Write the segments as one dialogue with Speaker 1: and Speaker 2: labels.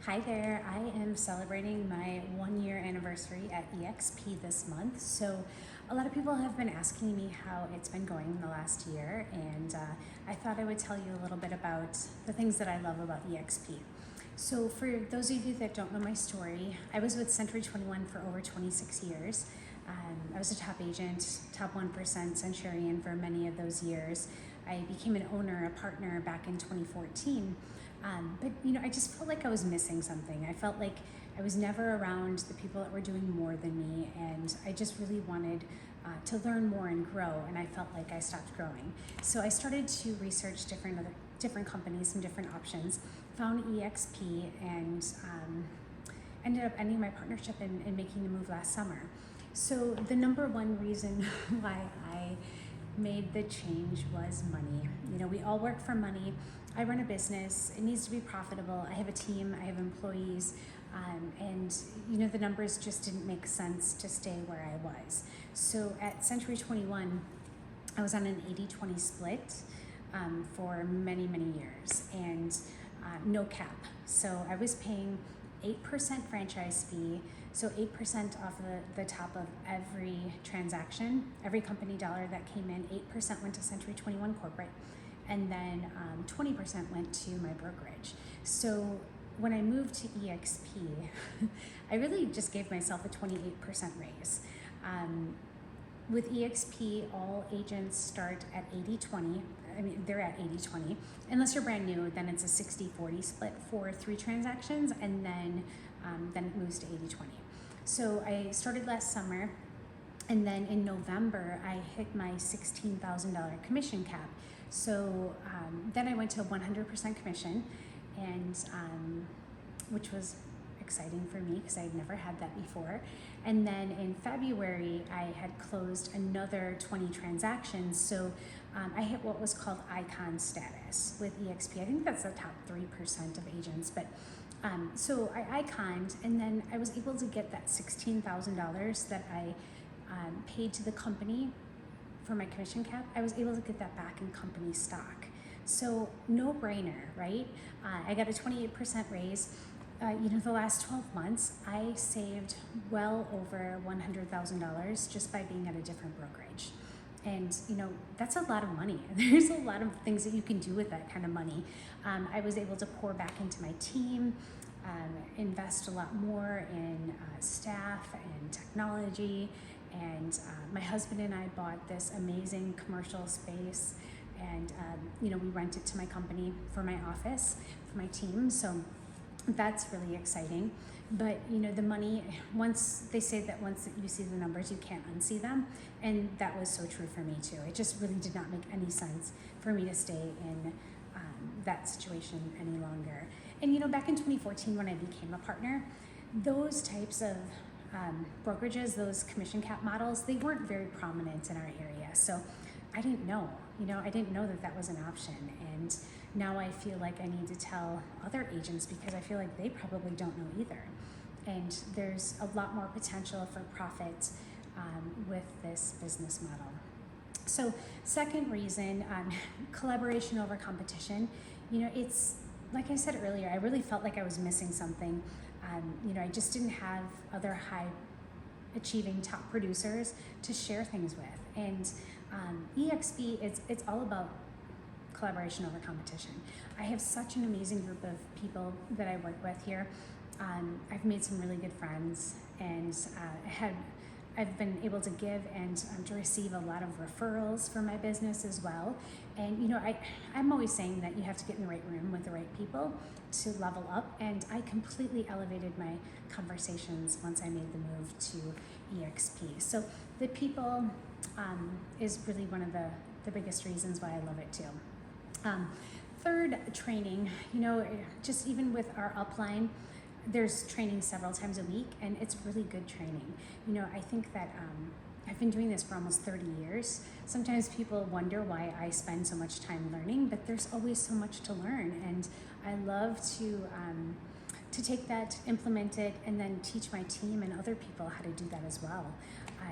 Speaker 1: Hi there, I am celebrating my 1 year anniversary at eXp this month. So a lot of people have been asking me how it's been going in the last year, and I thought I would tell you a little bit about the things that I love about eXp. So for those of you that don't know my story, I was with Century 21 for over 26 years. I was a top agent, top 1% Centurion for many of those years. I became an owner, a partner back in 2014. But I just felt like I was missing something. I felt like I was never around the people that were doing more than me, and I just really wanted to learn more and grow, and I felt like I stopped growing. So I started to research different companies, some different options, found eXp, and ended up ending my partnership and making the move last summer. So the number one reason why I made the change was money. We all work for money. I run a business. It needs to be profitable. I have a team. I have employees. And the numbers just didn't make sense to stay where I was. So at Century 21, I was on an 80-20 split for many, many years, and no cap. So I was paying 8% franchise fee, so 8% off the top of every transaction, every company dollar that came in, 8% went to Century 21 corporate, and then 20% went to my brokerage. So when I moved to eXp, I really just gave myself a 28% raise. With eXp, all agents start at 80-20. They're at 80-20. Unless you're brand new, then it's a 60-40 split for 3 transactions, and then it moves to 80-20. So I started last summer, and then in November, I hit my $16,000 commission cap. So then I went to 100% commission, and which was exciting for me because I had never had that before. And then in February, I had closed another 20 transactions. So I hit what was called icon status with eXp. I think that's the top 3% of agents. But so I iconed, and then I was able to get that $16,000 that I paid to the company for my commission cap. I was able to get that back in company stock. So no brainer, right? I got a 28% raise. The last 12 months, I saved well over $100,000 just by being at a different brokerage. And that's a lot of money. There's a lot of things that you can do with that kind of money. I was able to pour back into my team, invest a lot more in staff and technology. And my husband and I bought this amazing commercial space, and we rent it to my company for my office, for my team. So that's really exciting. But the money, once they say that once you see the numbers, you can't unsee them. And that was so true for me too. It just really did not make any sense for me to stay in that situation any longer. And back in 2014, when I became a partner, those types of brokerages, those commission cap models, they weren't very prominent in our area. So I didn't know, I didn't know that was an option. And now I feel like I need to tell other agents because I feel like they probably don't know either. And there's a lot more potential for profit with this business model. So second reason, collaboration over competition. It's like I said earlier, I really felt like I was missing something. I just didn't have other high achieving top producers to share things with. And eXp, it's all about collaboration over competition. I have such an amazing group of people that I work with here. I've made some really good friends, and I've been able to give and to receive a lot of referrals for my business as well. And I'm always saying that you have to get in the right room with the right people to level up, and I completely elevated my conversations once I made the move to eXp. So the people is really one of the biggest reasons why I love it too. Third, training. Just even with our upline, there's training several times a week, and it's really good training. I think that I've been doing this for almost 30 years. Sometimes people wonder why I spend so much time learning, but there's always so much to learn, and I love to take that, implement it, and then teach my team and other people how to do that as well.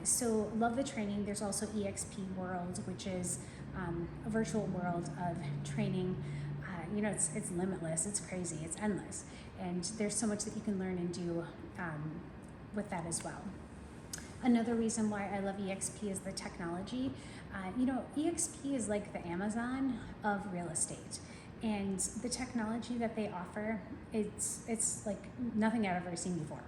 Speaker 1: So love the training. There's also eXp World, which is a virtual world of training it's limitless, it's crazy, it's endless. And there's so much that you can learn and do with that as well. Another reason why I love eXp is the technology. eXp is like the Amazon of real estate. And the technology that they offer, it's like nothing I've ever seen before.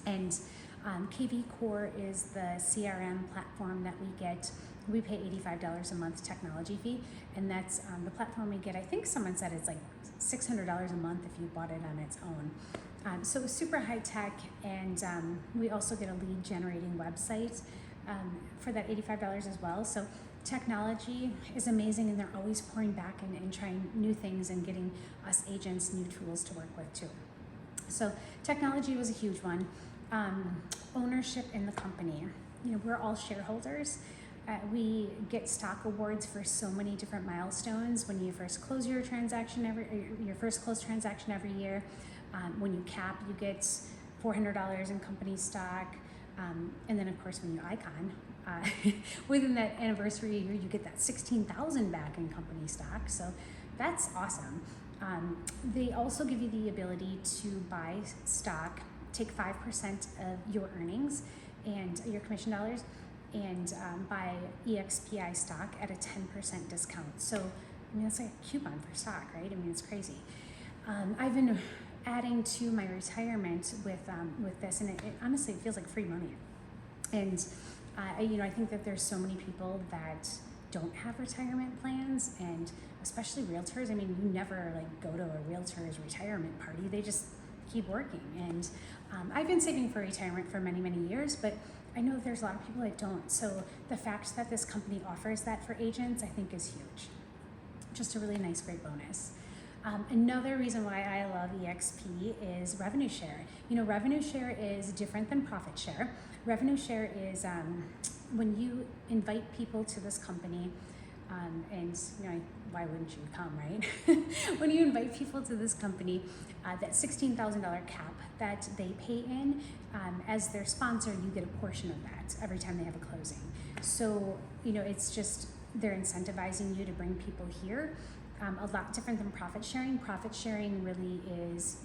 Speaker 1: And KV Core is the CRM platform that we get. We pay $85 a month technology fee, and that's the platform we get. I think someone said it's like $600 a month if you bought it on its own. So it's super high tech, and we also get a lead generating website for that $85 as well. So technology is amazing, and they're always pouring back and trying new things and getting us agents new tools to work with too. So technology was a huge one. Ownership in the company. We're all shareholders. We get stock awards for so many different milestones. When you first close your first closed transaction every year. When you cap, you get $400 in company stock. And then of course when you icon, within that anniversary year, you get that $16,000 back in company stock. So that's awesome. They also give you the ability to buy stock, take 5% of your earnings and your commission dollars, and buy EXPI stock at a 10% discount. So, that's like a coupon for stock, right? It's crazy. I've been adding to my retirement with this, and it honestly feels like free money. And I think that there's so many people that don't have retirement plans, and especially realtors. You never go to a realtor's retirement party. They just keep working. And I've been saving for retirement for many, many years, but I know there's a lot of people that don't. So the fact that this company offers that for agents, I think is huge. Just a really nice, great bonus. Another reason why I love eXp is revenue share. Revenue share is different than profit share. Revenue share is when you invite people to this company, and why wouldn't you come, right? When you invite people to this company, that $16,000 cap that they pay in, as their sponsor, you get a portion of that every time they have a closing. So, it's just, they're incentivizing you to bring people here. A lot different than profit sharing. Profit sharing really is,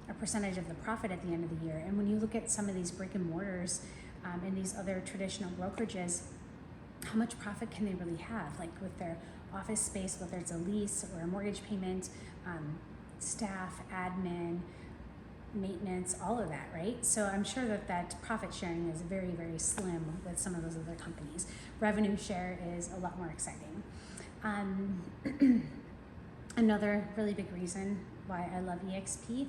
Speaker 1: a percentage of the profit at the end of the year. And when you look at some of these brick and mortars and these other traditional brokerages, how much profit can they really have? Like with their office space, whether it's a lease or a mortgage payment, staff, admin, maintenance, all of that, right? So I'm sure that profit sharing is very, very slim with some of those other companies. Revenue share is a lot more exciting. Another really big reason why I love eXp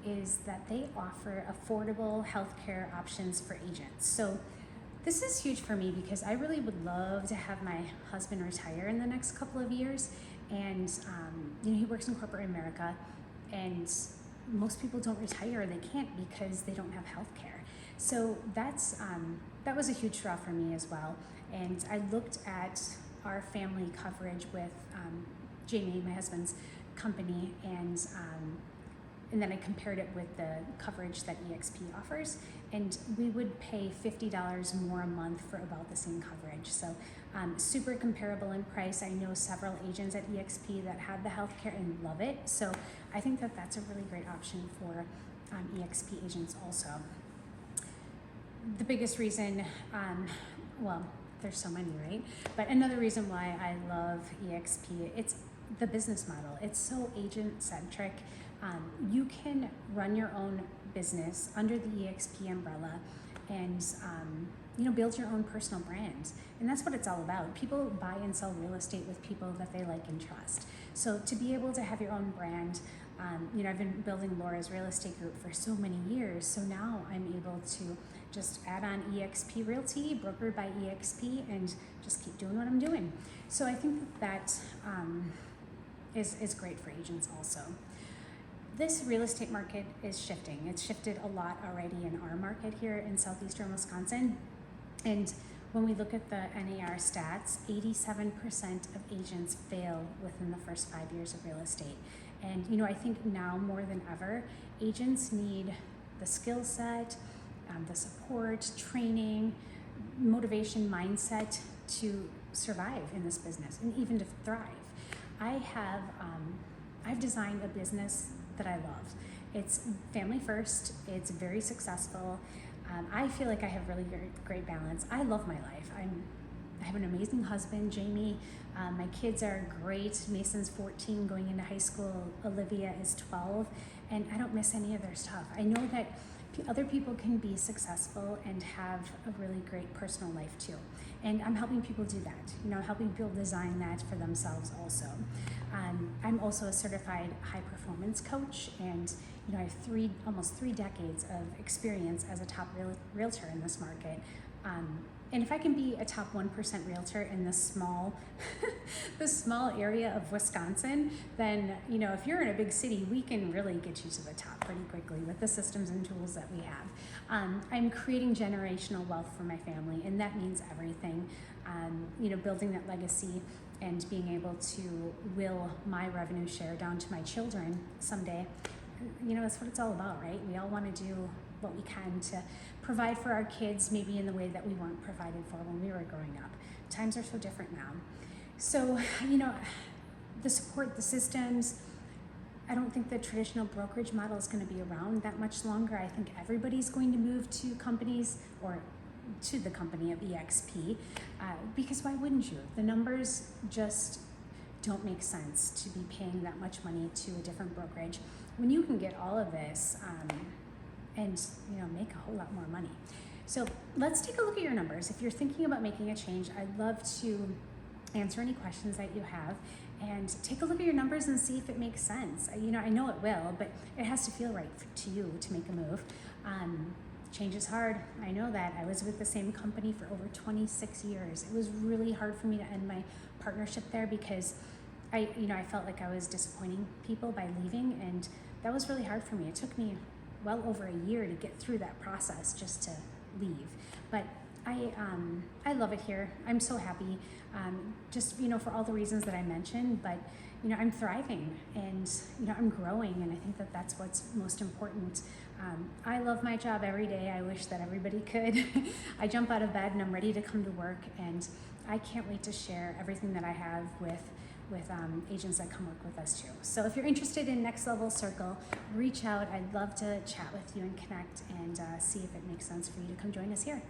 Speaker 1: is that they offer affordable healthcare options for agents. So this is huge for me because I really would love to have my husband retire in the next couple of years. And he works in corporate America, and most people don't retire. They can't because they don't have health care. So that was a huge draw for me as well. And I looked at our family coverage with Jamie, my husband's company, and then I compared it with the coverage that eXp offers, and we would pay $50 more a month for about the same coverage. So super comparable in price. I know several agents at eXp that have the healthcare and love it. So I think that that's a really great option for eXp agents also. The biggest reason, there's so many, right? But another reason why I love eXp, it's the business model. It's so agent-centric. You can run your own business under the eXp umbrella and build your own personal brand. And that's what it's all about. People buy and sell real estate with people that they like and trust. So to be able to have your own brand, I've been building Laura's real estate group for so many years. So now I'm able to just add on eXp Realty, brokered by eXp, and just keep doing what I'm doing. So I think that is great for agents also. This real estate market is shifting. It's shifted a lot already in our market here in southeastern Wisconsin. And when we look at the NAR stats, 87% of agents fail within the first 5 years of real estate. And I think now more than ever, agents need the skill set, the support, training, motivation, mindset to survive in this business and even to thrive. I have I've designed a business that I love. It's family first, it's very successful. I feel like I have really great balance. I love my life. I have an amazing husband, Jamie. My kids are great. Mason's 14 going into high school. Olivia is 12, and I don't miss any of their stuff. I know that other people can be successful and have a really great personal life too. And I'm helping people do that, helping people design that for themselves also. I'm also a certified high performance coach, and I have almost three decades of experience as a top realtor in this market. And if I can be a top 1% realtor in this small, this small area of Wisconsin, then, if you're in a big city, we can really get you to the top pretty quickly with the systems and tools that we have. I'm creating generational wealth for my family, and that means everything. Building that legacy and being able to will my revenue share down to my children someday. That's what it's all about, right? We all want to do what we can to provide for our kids, maybe in the way that we weren't provided for when we were growing up. Times are so different now. So, the support, the systems, I don't think the traditional brokerage model is going to be around that much longer. I think everybody's going to move to companies or to the company of eXp, because why wouldn't you? The numbers just don't make sense to be paying that much money to a different brokerage when you can get all of this and make a whole lot more money. So let's take a look at your numbers. If you're thinking about making a change, I'd love to answer any questions that you have and take a look at your numbers and see if it makes sense. I know it will, but it has to feel right to you to make a move. Change is hard. I know that. I was with the same company for over 26 years. It was really hard for me to end my partnership there because I felt like I was disappointing people by leaving, and that was really hard for me. It took me well over a year to get through that process just to leave. But I love it here. I'm so happy, just for all the reasons that I mentioned. But I'm thriving and I'm growing, and I think that that's what's most important. I love my job every day. I wish that everybody could. I jump out of bed and I'm ready to come to work, and I can't wait to share everything that I have with agents that come work with us too. So if you're interested in Next Level Circle, reach out. I'd love to chat with you and connect and see if it makes sense for you to come join us here.